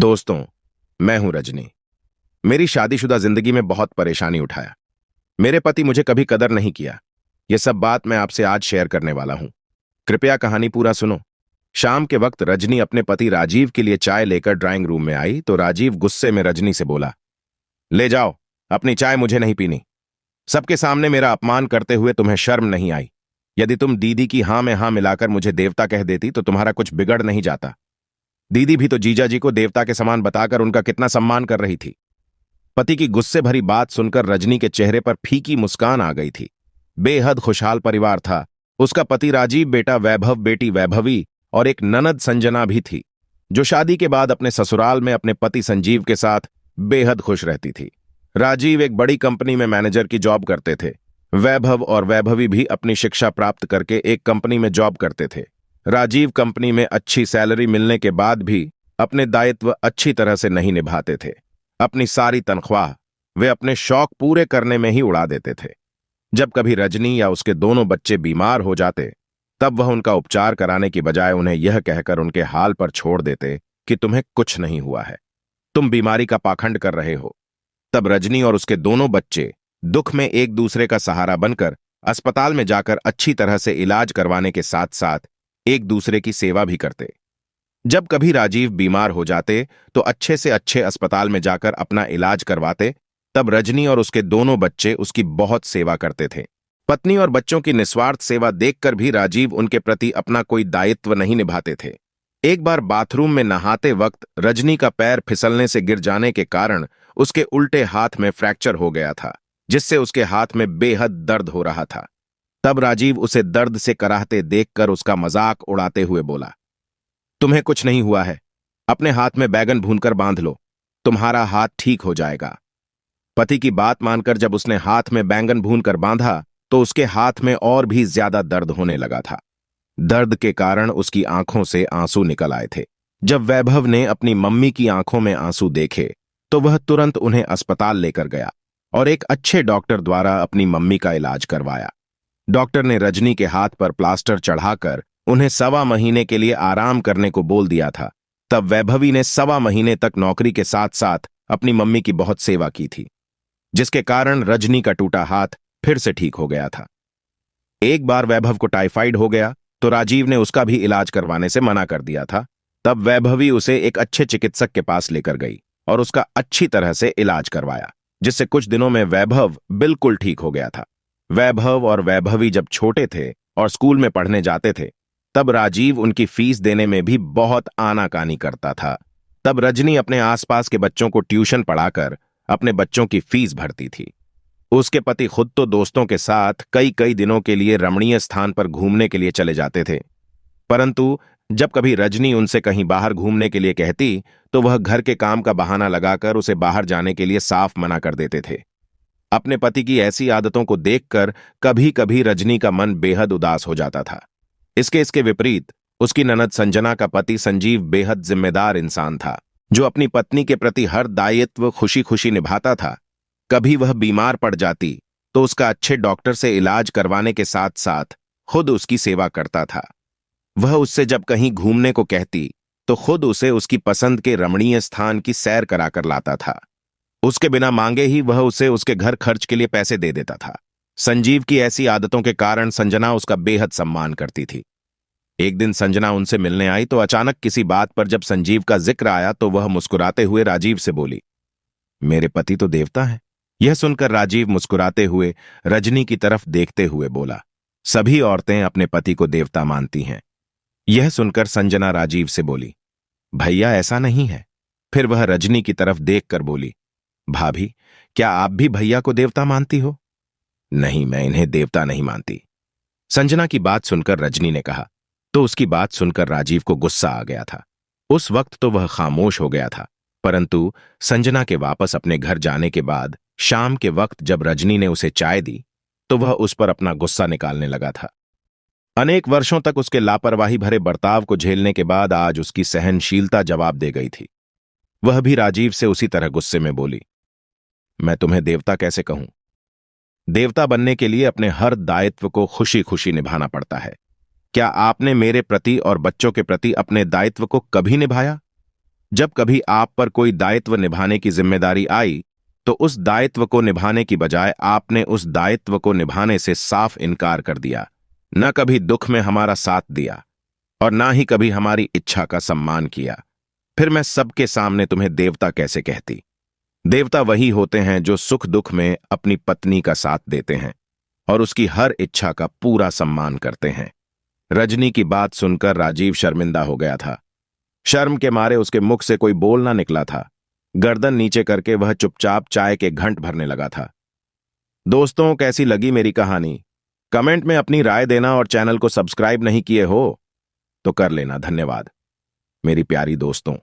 दोस्तों, मैं हूं रजनी। मेरी शादीशुदा जिंदगी में बहुत परेशानी उठाया। मेरे पति मुझे कभी कदर नहीं किया। यह सब बात मैं आपसे आज शेयर करने वाला हूं। कृपया कहानी पूरा सुनो। शाम के वक्त रजनी अपने पति राजीव के लिए चाय लेकर ड्राइंग रूम में आई तो राजीव गुस्से में रजनी से बोला, ले जाओ, अपनी चाय मुझे नहीं पीनी। सबके सामने मेरा अपमान करते हुए तुम्हें शर्म नहीं आई? यदि तुम दीदी की हां में हां मिलाकर मुझे देवता कह देती तो तुम्हारा कुछ बिगड़ नहीं जाता। दीदी भी तो जीजा जी को देवता के समान बताकर उनका कितना सम्मान कर रही थी। पति की गुस्से भरी बात सुनकर रजनी के चेहरे पर फीकी मुस्कान आ गई थी। बेहद खुशहाल परिवार था। उसका पति राजीव, बेटा वैभव, बेटी वैभवी और एक ननद संजना भी थी, जो शादी के बाद अपने ससुराल में अपने पति संजीव के साथ बेहद खुश रहती थी। राजीव एक बड़ी कंपनी में मैनेजर की जॉब करते थे। वैभव और वैभवी भी अपनी शिक्षा प्राप्त करके एक कंपनी में जॉब करते थे। राजीव कंपनी में अच्छी सैलरी मिलने के बाद भी अपने दायित्व अच्छी तरह से नहीं निभाते थे। अपनी सारी तनख्वाह वे अपने शौक पूरे करने में ही उड़ा देते थे। जब कभी रजनी या उसके दोनों बच्चे बीमार हो जाते तब वह उनका उपचार कराने की बजाय उन्हें यह कहकर उनके हाल पर छोड़ देते कि तुम्हें कुछ नहीं हुआ है, तुम बीमारी का पाखंड कर रहे हो। तब रजनी और उसके दोनों बच्चे दुख में एक दूसरे का सहारा बनकर अस्पताल में जाकर अच्छी तरह से इलाज करवाने के साथ साथ एक दूसरे की सेवा भी करते। जब कभी राजीव बीमार हो जाते तो अच्छे से अच्छे अस्पताल में जाकर अपना इलाज करवाते। तब रजनी और उसके दोनों बच्चे उसकी बहुत सेवा करते थे। पत्नी और बच्चों की निस्वार्थ सेवा देखकर भी राजीव उनके प्रति अपना कोई दायित्व नहीं निभाते थे। एक बार बाथरूम में नहाते वक्त रजनी का पैर फिसलने से गिर जाने के कारण उसके उल्टे हाथ में फ्रैक्चर हो गया था, जिससे उसके हाथ में बेहद दर्द हो रहा था। तब राजीव उसे दर्द से कराहते देखकर उसका मजाक उड़ाते हुए बोला, तुम्हें कुछ नहीं हुआ है, अपने हाथ में बैगन भूनकर बांध लो, तुम्हारा हाथ ठीक हो जाएगा। पति की बात मानकर जब उसने हाथ में बैंगन भूनकर बांधा तो उसके हाथ में और भी ज्यादा दर्द होने लगा था। दर्द के कारण उसकी आंखों से आंसू निकल आए थे। जब वैभव ने अपनी मम्मी की आंखों में आंसू देखे तो वह तुरंत उन्हें अस्पताल लेकर गया और एक अच्छे डॉक्टर द्वारा अपनी मम्मी का इलाज करवाया। डॉक्टर ने रजनी के हाथ पर प्लास्टर चढ़ाकर उन्हें 1.25 महीने के लिए आराम करने को बोल दिया था। तब वैभवी ने 1.25 महीने तक नौकरी के साथ साथ अपनी मम्मी की बहुत सेवा की थी, जिसके कारण रजनी का टूटा हाथ फिर से ठीक हो गया था। एक बार वैभव को टाइफाइड हो गया तो राजीव ने उसका भी इलाज करवाने से मना कर दिया था। तब वैभवी उसे एक अच्छे चिकित्सक के पास लेकर गई और उसका अच्छी तरह से इलाज करवाया, जिससे कुछ दिनों में वैभव बिल्कुल ठीक हो गया था। वैभव और वैभवी जब छोटे थे और स्कूल में पढ़ने जाते थे तब राजीव उनकी फीस देने में भी बहुत आनाकानी करता था। तब रजनी अपने आसपास के बच्चों को ट्यूशन पढ़ाकर अपने बच्चों की फीस भरती थी। उसके पति खुद तो दोस्तों के साथ कई कई दिनों के लिए रमणीय स्थान पर घूमने के लिए चले जाते थे, परंतु जब कभी रजनी उनसे कहीं बाहर घूमने के लिए कहती तो वह घर के काम का बहाना लगाकर उसे बाहर जाने के लिए साफ मना कर देते थे। अपने पति की ऐसी आदतों को देखकर कभी कभी रजनी का मन बेहद उदास हो जाता था। इसके विपरीत उसकी ननद संजना का पति संजीव बेहद जिम्मेदार इंसान था, जो अपनी पत्नी के प्रति हर दायित्व खुशी खुशी निभाता था। कभी वह बीमार पड़ जाती तो उसका अच्छे डॉक्टर से इलाज करवाने के साथ साथ खुद उसकी सेवा करता था। वह उससे जब कहीं घूमने को कहती तो खुद उसे उसकी पसंद के रमणीय स्थान की सैर कराकर लाता था। उसके बिना मांगे ही वह उसे उसके घर खर्च के लिए पैसे दे देता था। संजीव की ऐसी आदतों के कारण संजना उसका बेहद सम्मान करती थी। एक दिन संजना उनसे मिलने आई तो अचानक किसी बात पर जब संजीव का जिक्र आया तो वह मुस्कुराते हुए राजीव से बोली, मेरे पति तो देवता हैं। यह सुनकर राजीव मुस्कुराते हुए रजनी की तरफ देखते हुए बोला, सभी औरतें अपने पति को देवता मानती हैं। यह सुनकर संजना राजीव से बोली, भैया ऐसा नहीं है। फिर वह रजनी की तरफ देखकर बोली, भाभी, क्या आप भी भैया को देवता मानती हो? नहीं, मैं इन्हें देवता नहीं मानती। संजना की बात सुनकर रजनी ने कहा तो उसकी बात सुनकर राजीव को गुस्सा आ गया था। उस वक्त तो वह खामोश हो गया था, परंतु संजना के वापस अपने घर जाने के बाद शाम के वक्त जब रजनी ने उसे चाय दी तो वह उस पर अपना गुस्सा निकालने लगा था। अनेक वर्षों तक उसके लापरवाही भरे बर्ताव को झेलने के बाद आज उसकी सहनशीलता जवाब दे गई थी। वह भी राजीव से उसी तरह गुस्से में बोली, मैं तुम्हें देवता कैसे कहूं? देवता बनने के लिए अपने हर दायित्व को खुशी खुशी निभाना पड़ता है। क्या आपने मेरे प्रति और बच्चों के प्रति अपने दायित्व को कभी निभाया? जब कभी आप पर कोई दायित्व निभाने की जिम्मेदारी आई तो उस दायित्व को निभाने की बजाय आपने उस दायित्व को निभाने से साफ इनकार कर दिया। न कभी दुख में हमारा साथ दिया और ना ही कभी हमारी इच्छा का सम्मान किया। फिर मैं सबके सामने तुम्हें देवता कैसे कहती? देवता वही होते हैं जो सुख दुख में अपनी पत्नी का साथ देते हैं और उसकी हर इच्छा का पूरा सम्मान करते हैं। रजनी की बात सुनकर राजीव शर्मिंदा हो गया था। शर्म के मारे उसके मुख से कोई बोल ना निकला था। गर्दन नीचे करके वह चुपचाप चाय के घंट भरने लगा था। दोस्तों, कैसी लगी मेरी कहानी? कमेंट में अपनी राय देना और चैनल को सब्सक्राइब नहीं किए हो तो कर लेना। धन्यवाद मेरी प्यारी दोस्तों।